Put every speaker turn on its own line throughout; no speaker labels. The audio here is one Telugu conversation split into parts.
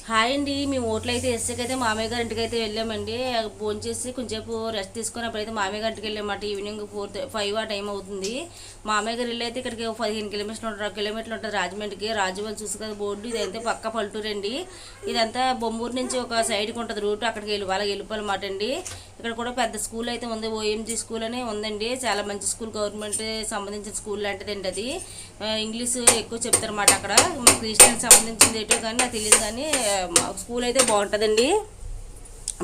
హాయ్ అండి. మేము ఓట్లయితే వేసేకైతే మామయ్య గారి ఇంటికి అయితే వెళ్ళామండి. ఫోన్ చేసి కొంచెంసేపు రెస్ట్ తీసుకుని అప్పుడైతే మామయ్య గారి ఇంటికి వెళ్ళామన్నమాట. ఈవినింగ్ 4-5 ఆ టైం అవుతుంది. మామయ్య గారు ఇల్లు అయితే ఇక్కడికి 15 కిలోమీటర్లు ఉంటుంది రాజమండ్రికి. రాజమండ్రి చూసి కదా బోర్డు, ఇదైతే పక్క పల్లెటూరు అండి. ఇదంతా బొమ్మూరు నుంచి ఒక సైడ్కి ఉంటుంది రూట్, అక్కడికి వాళ్ళకి వెళ్ళిపోవాలన్నమాట అండి. ఇక్కడ కూడా పెద్ద స్కూల్ అయితే ఉంది, ఓఎంజీ స్కూల్ అని ఉందండి. చాలా మంచి స్కూల్, గవర్నమెంట్ సంబంధించిన స్కూల్ లాంటిదండి అది. ఇంగ్లీష్ ఎక్కువ చెప్తారన్నమాట అక్కడ. క్రిస్టియన్ సంబంధించింది ఏంటో కానీ నాకు తెలియదు, కానీ స్కూల్ అయితే బాగుంటుందండి.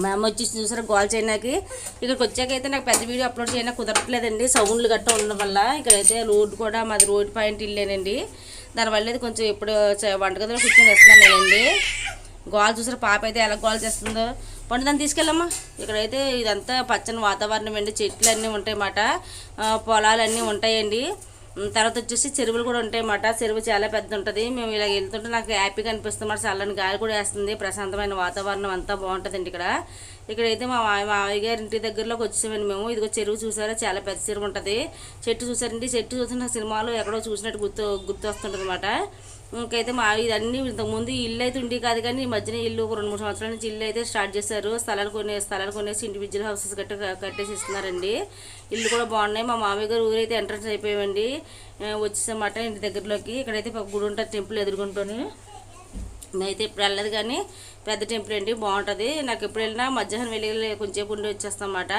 మా అమ్మ వచ్చి చూసారా గోల్ చేయడానికి. ఇక్కడికి వచ్చాకైతే నాకు పెద్ద వీడియో అప్లోడ్ చేయడానికి కుదరట్లేదండి, సౌండ్లు గట్ట ఉండడం వల్ల. ఇక్కడైతే రోడ్ కూడా మాది రోడ్ పాయింట్ ఇల్లేనండి. దానివల్ల అయితే కొంచెం ఇప్పుడు వంటగదిలో కూర్చొని వేస్తున్నాను నేనండి. గోల్ చూసారా పాప అయితే ఎలా గోల్ చేస్తుందో. పండు దాన్ని తీసుకెళ్ళమ్మా. ఇక్కడైతే ఇదంతా పచ్చని వాతావరణం అండి, చెట్లు అన్నీ ఉంటాయన్నమాట, పొలాలు అన్నీ ఉంటాయండి. తర్వాత వచ్చేసి చెరువులు కూడా ఉంటాయన్నమాట. చెరువు చాలా పెద్ద ఉంటుంది. మేము ఇలా వెళ్తుంటే నాకు హ్యాపీగా అనిపిస్తుంది అన్నమాట. చల్లని గాలి కూడా వేస్తుంది, ప్రశాంతమైన వాతావరణం అంతా బాగుంటుందండి ఇక్కడ. ఇక్కడైతే మా మామయ్య గారి ఇంటి దగ్గరలోకి వచ్చామండి మేము. ఇదిగో చెరువు చూసారా, చాలా పెద్ద చెరువు ఉంటుంది. చెట్టు చూసారండి, చెట్టు చూసిన సినిమాలో ఎక్కడో చూసినట్టు గుర్తు వస్తుంటుంది అన్నమాట. ఇంకైతే ఇదన్నీ ఇంతకుముందు ఇల్లు అయితే ఉండి కాదు, కానీ ఈ మధ్యన ఇల్లు 2-3 సంవత్సరాల నుంచి ఇల్లు అయితే స్టార్ట్ చేశారు. స్థలాలు కొనేసి ఇండివిజువల్ హౌసెస్ కట్టేసి ఇస్తున్నారండి. ఇల్లు కూడా బాగున్నాయి. మా మామయ్య గారు ఊరైతే ఎంట్రన్స్ అయిపోయామండి. వచ్చేసామాట ఇంటి దగ్గరలోకి. ఇక్కడైతే గుడి ఉంటుంది, టెంపుల్ ఎదుర్కొంటూనే. మేమైతే ఇప్పుడు వెళ్ళదు, కానీ పెద్ద టెంపుల్ అండి, బాగుంటుంది. నాకు ఎప్పుడు వెళ్ళినా మధ్యాహ్నం వెళ్ళి కొంచెంసేపు ఉండి వచ్చేస్తాం అన్నమాట.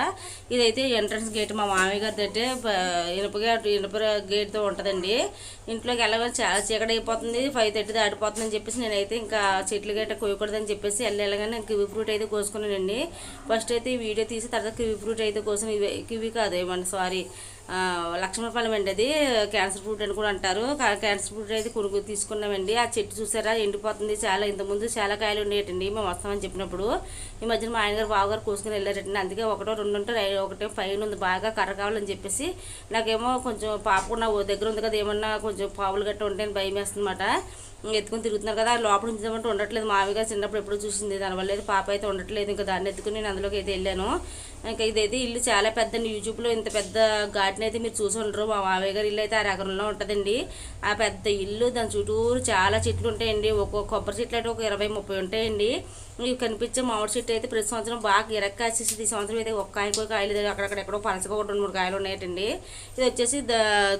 ఇదైతే ఎంట్రన్స్ గేట్, మా మామయ్య గారి అయితే ఇనుప గేట్తో ఉంటుందండి. ఇంట్లోకి వెళ్ళగానే చాలా చీకటి అయిపోతుంది, 5:30 దాటిపోతుంది అని చెప్పేసి నేనైతే ఇంకా చెట్లు గట్ట కోయకూడదని చెప్పేసి వెళ్ళగానే కివి ఫ్రూట్ అయితే కోసుకున్నానండి. ఫస్ట్ అయితే ఈ వీడియో తీసి తర్వాత కివి ఫ్రూట్ అయితే కోసం, కివి కాదు ఏమన్నా సారీ, లక్ష్మణఫలం అండి, అది క్యాన్సర్ ఫ్రూట్ అని కూడా అంటారు. క్యాన్సర్ ఫ్రూట్ అయితే తీసుకున్నామండి. ఆ చెట్టు చూసారా ఎండిపోతుంది. చాలా ఇంతకుముందు చాలా కాయలు ఉండేటండి మేము వస్తామని చెప్పినప్పుడు. ఈ మధ్యన మా ఆయనగారు బావగారు కోసుకుని వెళ్ళారటండి. అందుకే 1-2 ఉంటే ఒకటే పైన ఉంది, బాగా కర్ర కావాలని చెప్పేసి. నాకేమో కొంచెం పాప కూడా నా దగ్గర ఉంది కదా, ఏమన్నా కొంచెం పావులు గట్ట ఉంటే భయం వేస్తుందన్నమాట. ఎత్తుకుని తిరుగుతున్నారు కదా, లోపల ఉంచామంటే ఉండట్లేదు. మావిగా చిన్నప్పుడు ఎప్పుడు చూసింది, దానివల్ల అయితే పాప అయితే ఉండట్లేదు. ఇంకా దాన్ని ఎత్తుకుని నేను అందులోకి అయితే వెళ్ళాను. ఇంకా ఇదైతే ఇల్లు చాలా పెద్ద, యూట్యూబ్లో ఇంత పెద్ద గార్డెన్ అయితే మీరు చూసి ఉండరు. మా మావయ్య గారి ఇల్లు అయితే 6 ఎకరంలో ఉంటుందండి. ఆ పెద్ద ఇల్లు, దాని చుట్టూరు చాలా చెట్లు ఉంటాయండి. ఒక్కొక్క కొబ్బరి చెట్లు అయితే ఒక 20-30 ఉంటాయండి. ఇవి కనిపించే మామిడి చెట్టు అయితే ప్రతి సంవత్సరం బాగా ఇరక్కాసేసి, ఈ సంవత్సరం అయితే ఒక్క కాయలు అక్కడెక్కడో పనసగా 2-3 కాయలు ఉన్నాయటండి. ఇది వచ్చేసి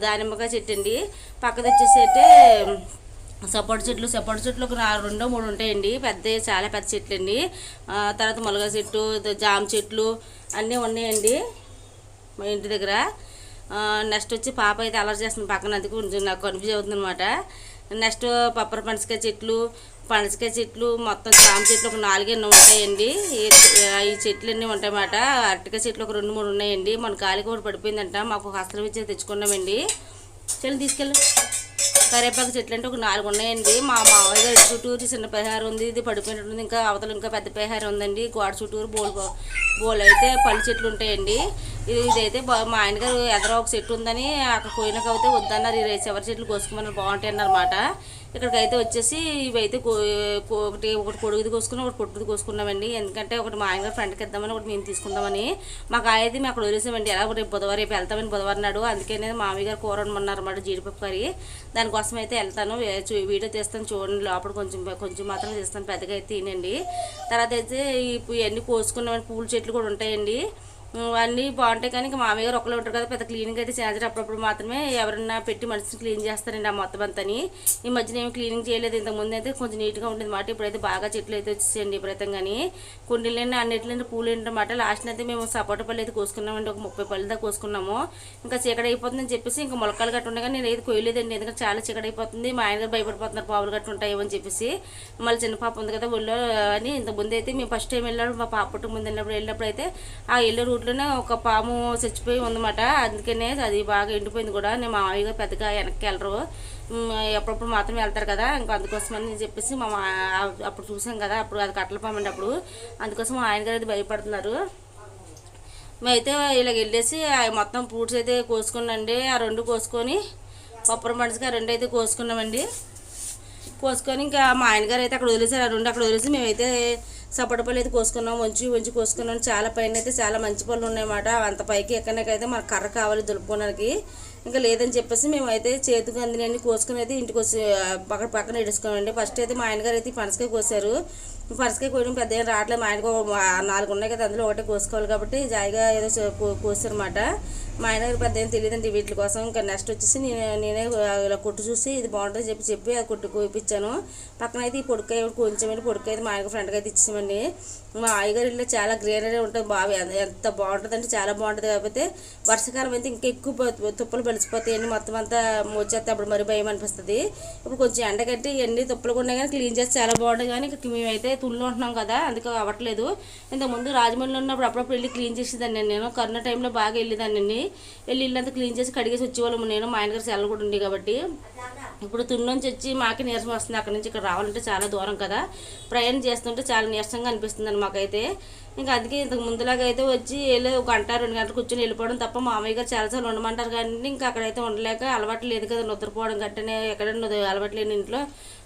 దానిమ్మకాయ చెట్టు అండి. పక్కది వచ్చేసి అయితే సపోటా చెట్లు ఒక 2-3 ఉంటాయండి. చాలా పెద్ద చెట్లు అండి. తర్వాత మొలగ చెట్టు, జామ చెట్లు అన్నీ ఉన్నాయండి మా ఇంటి దగ్గర. నెక్స్ట్ వచ్చి పాప అయితే అలర్ట్ చేస్తుంది పక్కన, అందుకు కొంచెం నాకు కన్ఫ్యూజ్ అవుతుంది అనమాట. నెక్స్ట్ పనసకాయ చెట్లు, మొత్తం జామ చెట్లు ఒక 4 ఉంటాయండి. ఈ చెట్లు అన్నీ ఉంటాయన్నమాట. అరటికాయ చెట్లు ఒక 2-3 ఉన్నాయండి. మన గాలికి ఒకటి పడిపోయిందంట, మాకు హస్తలు ఇచ్చి తెచ్చుకున్నామండి. చెల్లి తీసుకెళ్ళు. కరివేపాకు చెట్లు అంటే ఒక 4 ఉన్నాయండి. మా మామయ్య గారి చుట్టూరు చిన్న పెహారు ఉంది, ఇది పడిపోయినట్టుంది. ఇంకా అవతల ఇంకా పెద్ద పెహారు ఉందండి. గోడ చుట్టూరు బోల్ అయితే పళ్ళు చెట్లు ఉంటాయండి. ఇదైతే మా ఆయన గారు ఎదరో ఒక చెట్టు ఉందని అక్కడ పోయినాక అయితే వద్దన్నారు, చివరి చెట్లు కోసుకోమని బాగుంటాయి అన్నమాట. ఇక్కడికైతే వచ్చేసి ఇవైతే ఒకటి పొడుగుది కోసుకున్నాం, ఒకటి పొట్టుది కోసుకున్నామండి. ఎందుకంటే ఒకటి మా ఆయన గారు ఫ్రెండ్కి ఇద్దామని, ఒకటి మేము తీసుకుందామని. మాకు అయితే మేము అక్కడ వదిలేసామండి. ఎలా రేపు వెళ్తామని బుధవారం నాడు. అందుకనే మామయ్య గారు కూర ఉండమన్నారన్నమాట, జీడిపప్పు కర్రీ. దానికోసం అయితే వెళ్తాను, వీడియో తీస్తాను చూడండి. లోపల కొంచెం మాత్రం తీస్తాను, పెద్దగా అయితే తినండి. తర్వాత అయితే ఇవన్నీ కోసుకున్నామని పూల చెట్లు కూడా ఉంటాయండి. అన్నీ బాగుంటాయి, కానీ ఇంకా మామయ్య గారు ఒకళ్ళు ఉంటారు కదా, పెద్ద క్లీనింగ్ అయితే చేస్తారు. అప్పుడప్పుడు మాత్రమే ఎవరన్నా పెట్టి మనిషిని క్లీన్ చేస్తారండి ఆ మొత్తం అంతని. ఈ మధ్యన ఏమి క్లీనింగ్ చేయలేదు. ఇంతకుముందు అయితే కొంచెం నీట్గా ఉంటుంది మాట. ఇప్పుడైతే బాగా చెట్లు అయితే వచ్చేసేయండి విపరీతంగాని. కుండీలన్నీ అన్నింటిలో పూలు ఏంటన్నమాట. లాస్ట్ అయితే మేము సపోటా పళ్ళు అయితే కోసుకున్నామండి, ఒక 30 పళ్ళు దాకా కోసుకున్నాము. ఇంకా చీకటి అయిపోతుందని చెప్పేసి ఇంకా మొలకలు గట్టు ఉన్నాయి, కానీ నేను అయితే కొయ్యలేదండి, ఎందుకంటే చాలా చీకటి అయిపోతుంది. మా ఆయన గారు భయపడిపోతున్నారు, పావులు గట్టు ఉంటాయేమో అని చెప్పేసి. మళ్ళీ చిన్న పాప ఉంది కదా ఒళ్ళో అని. ఇంతకుముందు అయితే మేము ఫస్ట్ టైం వెళ్ళాడు, మా పాప పుట్టుకు ముందు వెళ్ళినప్పుడు అయితే ఆ ఇల్లు రూట్లోనే ఒక పాము చచ్చిపోయి ఉందన్నమాట. అందుకనే అది బాగా ఎండిపోయింది కూడా. నేను మా మామయ్య పెద్దగా వెనక్కి వెళ్ళరు, ఎప్పుడప్పుడు మాత్రం వెళ్తారు కదా, ఇంకా అందుకోసమని చెప్పేసి అప్పుడు చూసాం కదా, అప్పుడు అది కట్టల పాము అండి అప్పుడు. అందుకోసం మా ఆయన గారు అయితే భయపడుతున్నారు. మేమైతే ఇలా వెళ్ళేసి మొత్తం ఫ్రూట్స్ అయితే కోసుకున్నాండి. ఆ 2 కోసుకొని కొబ్బరి మనిషికి ఆ 2 అయితే కోసుకున్నామండి. కోసుకొని ఇంకా మా ఆయన గారు అయితే అక్కడ వదిలేసారు, ఆ 2 అక్కడ వదిలేసి మేమైతే సపోటా పళ్ళు అయితే కోసుకున్నాం. వంచి కోసుకున్నాం. చాలా పైన అయితే చాలా మంచి పళ్ళు ఉన్నాయన్నమాట. అంత పైకి ఎక్కడానికైతే మనకు కర్ర కావాలి దులుపుకోవడానికి. ఇంకా లేదని చెప్పేసి మేమైతే చేతికి అందినన్ని కోసుకుని అయితే ఇంటికి వచ్చి పక్కన ఇడుచుకోమండి. ఫస్ట్ అయితే మా ఆయనగారు అయితే పనసకాయ కోసారు. పనసకాయ కోయడం పెద్ద ఏం రావట్లేదు. మా ఆయనకు 4 ఉన్నాయి కదా, అందులో ఒకటే కోసుకోవాలి కాబట్టి జాయిగా ఏదో కోసారన్నమాట. మా ఆయనగారు పెద్ద ఏం తెలియదండి వీటి కోసం. ఇంకా నెక్స్ట్ వచ్చేసి నేనే ఇలా కొట్టు చూసి ఇది బాగుంటుంది చెప్పి ఆ కొట్టు కోయిపించాను. పక్కన అయితే ఈ పొడికాయ కొంచెం పొడికాయ అయితే మా ఆయన ఫ్రెండ్కి అయితే ఇచ్చామండి. మా అయ్యగారి ఇల్లు చాలా గ్రీనరీ ఉంటుంది, బాగా ఎంత బాగుంటుంది అంటే చాలా బాగుంటుంది. కాకపోతే వర్షాకాలం అయితే ఇంకా ఎక్కువ తుప్పలు బలిసిపోతాయండి, మొత్తం అంతా వచ్చేస్తే అప్పుడు మరి భయం అనిపిస్తుంది. ఇప్పుడు కొంచెం ఎండగట్టి ఎన్ని తుప్పలు ఉన్నాయి కానీ క్లీన్ చేస్తే చాలా బాగుంటుంది. కానీ మేమైతే తుళ్ళు ఉంటున్నాం కదా, అందుకే అవ్వట్లేదు. ఇంతకుముందు రాజమండ్రిలో ఉన్నప్పుడు అప్పుడప్పుడు వెళ్ళి క్లీన్ చేసేదాన్ని నేను. కరోనా టైంలో బాగా వెళ్ళేదాన్ని. వెళ్ళి ఇల్లంతా క్లీన్ చేసి కడిగేసి వచ్చేవాళ్ళము నేను. మా ఆయనగారు సెలవు కూడా ఉంది కాబట్టి. ఇప్పుడు తుని నుంచి వచ్చి మాకే నీరసం వస్తుంది. అక్కడి నుంచి ఇక్కడ రావాలంటే చాలా దూరం కదా, ప్రయాణం చేస్తుంటే చాలా నీరసంగా అనిపిస్తుందండి మాకైతే. ఇంకా అందుకే ఇంతకు ముందులాగా అయితే వచ్చి వెళ్ళి 1 గంట 2 గంటలు కూర్చొని వెళ్ళిపోవడం తప్ప. మామయ్య గారు చాలాసార్లు ఉండమంటారు కానీ ఇంకా అక్కడైతే ఉండలేక అలవాటు లేదు కదా నిద్రపోవడం గట్టనే. ఎక్కడైనా అలవాటు లేని ఇంట్లో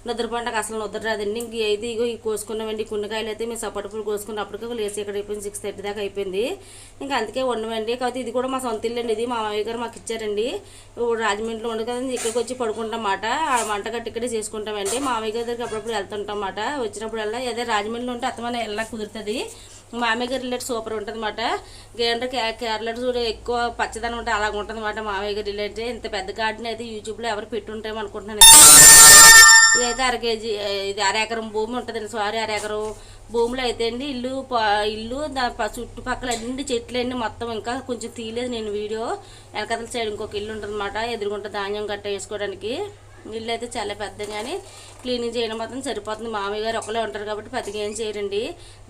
నిద్రపోవడానికి అసలు నిద్ర రాదండి. ఇంక అయితే ఇగో ఈ కోసుకున్నామండి కుండకాయలు అయితే మేము సపోటా పూలు కోసుకున్నప్పటికీ లేచి ఇక్కడ అయిపోయింది 6:30 దాకా అయిపోయింది. ఇంకా అందుకే ఉండమండి. కాకపోతే ఇది కూడా మా సొంత ఇల్లు అండి, ఇది మా మామయ్య గారు మాకు ఇచ్చారండి. ఇప్పుడు రాజమండ్రిలో ఉండదు కదండి, ఇక్కడికి వచ్చి పడుకుంటాం మాట. ఆ వంట గట్టి ఇక్కడే చేసుకుంటామండి. మామయ్య గారి దగ్గరికి అప్పుడప్పుడు వెళ్తుంటాం మాట. వచ్చినప్పుడు వెళ్ళా అదే రాజమండ్రిలో ఉంటే అత్తమని వెళ్ళా కుదురుతుంది. మామయ్య గారి రిలేట్ సూపర్ ఉంటుంది అన్నమాట. అంటే కేరళ చూడ ఎక్కువ పచ్చదనం ఉంటే అలాగ ఉంటుంది అన్నమాట మామయ్య గారి రిలేట్. ఇంత పెద్ద గార్డెన్ అయితే యూట్యూబ్లో ఎవరు పెట్టుంటామో అనుకుంటున్నాను. ఇదైతే 1 కేజీ, ఇది 1/2 ఎకరం భూమి ఉంటుందండి. 1/2 ఎకరం భూమిలో అయితే అండి ఇల్లు దాని చుట్టుపక్కల అన్ని చెట్లు అండి మొత్తం. ఇంకా కొంచెం తీయలేదు నేను వీడియో. వెనకతల సైడ్ ఇంకొక ఇల్లు ఉంటుంది అన్నమాట, ఎదురుగుంట ధాన్యం గట్ట వేసుకోవడానికి. ఇల్లు అయితే చాలా పెద్ద, కానీ క్లీనింగ్ చేయడం మాత్రం సరిపోతుంది. మామయ్య గారు ఒకళ్ళే ఉంటారు కాబట్టి పెద్దగా ఏం చేయరండి.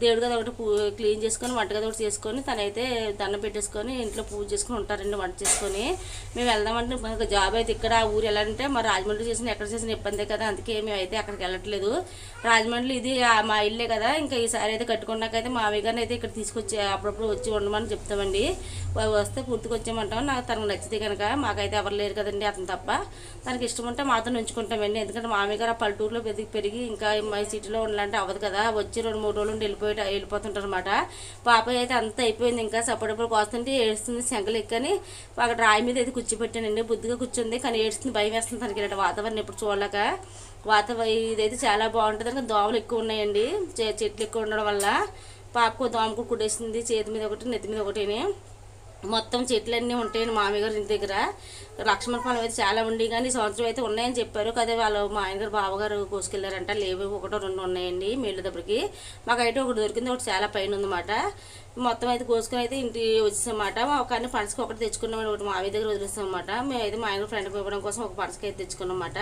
దేవుడి గది ఒకటి క్లీన్ చేసుకొని వంటగది ఒకటి చేసుకొని తనైతే దండం పెట్టేసుకొని ఇంట్లో పూజ చేసుకొని ఉంటారండి వంట చేసుకొని. మేము వెళ్దామంటే జాబ్ అయితే ఇక్కడ ఊరు వెళ్ళాలంటే మరి రాజమండ్రి చేసిన ఎక్కడ చేసిన ఇబ్బందే కదా, అందుకే మేము అయితే అక్కడికి వెళ్ళట్లేదు. రాజమండ్రి ఇది మా ఇల్లే కదా. ఇంకా ఈసారి అయితే కట్టుకున్నాకైతే మామయ్య గారిని అయితే ఇక్కడ తీసుకొచ్చి అప్పుడప్పుడు వచ్చి ఉండమని చెప్తామండి. వస్తే పూర్తికి వచ్చామంటాం. నాకు తనకు నచ్చితే కనుక. మాకైతే ఎవరు లేరు కదండి అతను తప్ప. తనకి ఇష్టం ఉంటే మాతో ఉంచుకుంటామండి. ఎందుకంటే మామయ్య గారు ఆ పల్లెటూరులో పెరిగి ఇంకా మా సిటీలో ఉండాలంటే అవ్వదు కదా. వచ్చి 2-3 రోజులు వెళ్ళిపోతుంటారు అనమాట. పాప అయితే అంతా అయిపోయింది. ఇంకా సపోటప్పుడు కోస్తుంటే ఏడుస్తుంది, శంకలు ఎక్కని అక్కడ రాయి మీద అయితే కూర్చోపెట్టానండి. బుద్ధిగా కూర్చుంది కానీ ఏడుస్తుంది, భయం వేస్తుంది తనకి. ఇలాంటి వాతావరణం ఎప్పుడు చూడలేక. ఇదైతే చాలా బాగుంటుంది. కానీ దోమలు ఎక్కువ ఉన్నాయండి, చెట్లు ఎక్కువ ఉండడం వల్ల. పాపకు దోమ కూడా కుట్టేసింది, చేతి మీద ఒకటి నెత్తి మీద ఒకటిని. మొత్తం చెట్లన్నీ ఉంటాయండి మామయ్య గారి ఇంటి దగ్గర. లక్ష్మణ ఫలం అయితే చాలా ఉండి కానీ సంవత్సరం అయితే ఉన్నాయని చెప్పారు కదా. వాళ్ళు మా ఆయన గారు బావగారు కోసుకెళ్ళారంట. లేవు 1-2 ఉన్నాయండి మేళ్ళ దగ్గరికి. మాకైతే ఒకటి దొరికింది, ఒకటి చాలా పైన ఉందన్నమాట. మొత్తం అయితే కోసుకొని అయితే ఇంటి వచ్చేసామాట. కానీ పనసకి ఒకటి తెచ్చుకున్నామని ఒకటి మామయ్య దగ్గర వదిలేస్తామన్నమాట. మేమైతే మా ఆయన ఫ్రెండ్కి ఇవ్వడం కోసం ఒక పనసకి అయితే తెచ్చుకున్నమాట.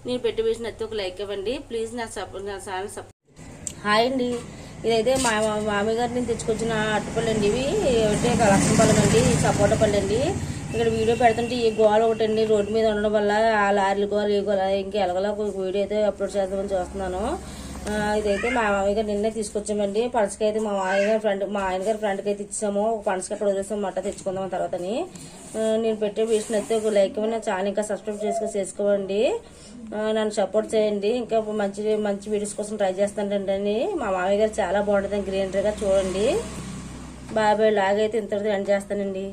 నేను పెట్టి వేసిన అయితే ఒక లైక్ ఇవ్వండి ప్లీజ్. నా ఛానల్ హాయ్ అండి. ఇదైతే మా మామయ్య గారి నుంచి తెచ్చుకొచ్చిన అరటిపళ్ళు అండి. ఇవి ఒకటి లక్ష్మణ పళ్ళం అండి, సపోటా పళ్ళు అండి. ఇక్కడ వీడియో పెడుతుంటే ఈ గోల ఒకటి అండి రోడ్డు మీద ఉండడం వల్ల ఆ లారీల గోల ఈ గోల ఇంకా ఎలాగోలా ఒక వీడియో అయితే అప్లోడ్ చేద్దామని చూస్తున్నాను. ఇదైతే మా మామయ్య గారు నిన్నే తీసుకొచ్చామండి. పనసకి అయితే మా ఆయన గారి ఫ్రెండ్కి అయితే ఇచ్చాము. ఒక పనసకి అక్కడ వదిలేసాం మాట, తెచ్చుకుందాం తర్వాతని. నేను పెట్టే వీడియోస్ అయితే ఒక లైక్ ఇవ్వండి, ఛానల్ ఇంకా సబ్స్క్రైబ్ చేసుకోండి, నన్ను సపోర్ట్ చేయండి. ఇంకా మంచి వీడియోస్ కోసం ట్రై చేస్తానండి. మా మామయ్య గారు చాలా బాగుంటుంది గ్రీనరీగా చూడండి. బాబాయ్ లాగైతే ఇంతటితో ఎండ్ చేస్తానండి.